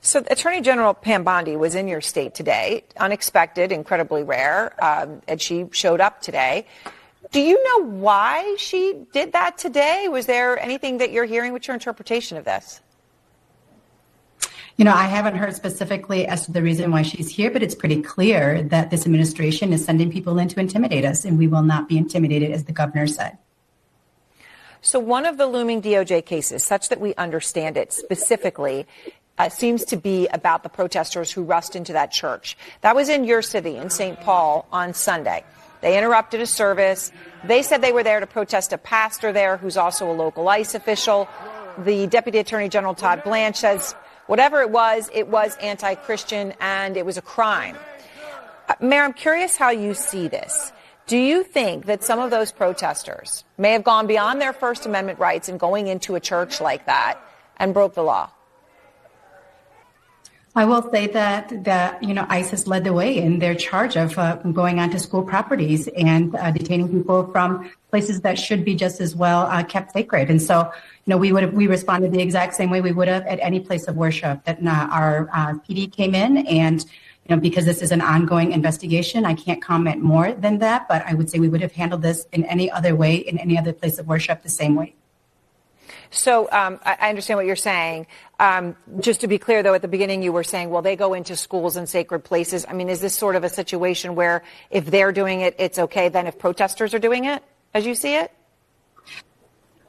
So Attorney General Pam Bondi was in your state today, unexpected, incredibly rare, and she showed up today. Do you know why she did that today? Was there anything that you're hearing? What's your interpretation of this? You know, I haven't heard specifically as to the reason why she's here, but it's pretty clear that this administration is sending people in to intimidate us, and we will not be intimidated, as the governor said. So one of the looming DOJ cases, such that we understand it specifically, seems to be about the protesters who rushed into that church. That was in your city, in St. Paul, on Sunday. They interrupted a service. They said they were there to protest a pastor there who's also a local ICE official. The Deputy Attorney General, Todd Blanche, says whatever it was anti-Christian and it was a crime. Mayor, I'm curious how you see this. Do you think that some of those protesters may have gone beyond their First Amendment rights in going into a church like that and broke the law? I will say that ICE has led the way in their charge of going onto school properties and detaining people from places that should be just as well kept sacred. And so, we responded the exact same way we would have at any place of worship. That our PD came in, and because this is an ongoing investigation, I can't comment more than that. But I would say we would have handled this in any other way, in any other place of worship, the same way. So I understand what you're saying. Just to be clear, though, at the beginning you were saying, well, they go into schools and sacred places. I mean, is this sort of a situation where if they're doing it, it's okay then if protesters are doing it, as you see it?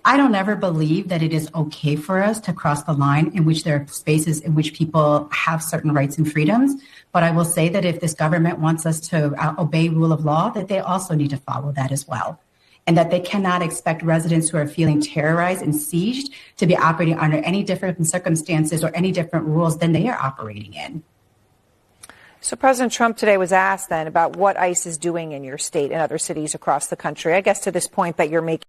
I don't ever believe that it is okay for us to cross the line in which there are spaces in which people have certain rights and freedoms. But I will say that if this government wants us to obey rule of law, that they also need to follow that as well. And that they cannot expect residents who are feeling terrorized and sieged to be operating under any different circumstances or any different rules than they are operating in. So President Trump today was asked then about what ICE is doing in your state and other cities across the country. I guess to this point that you're making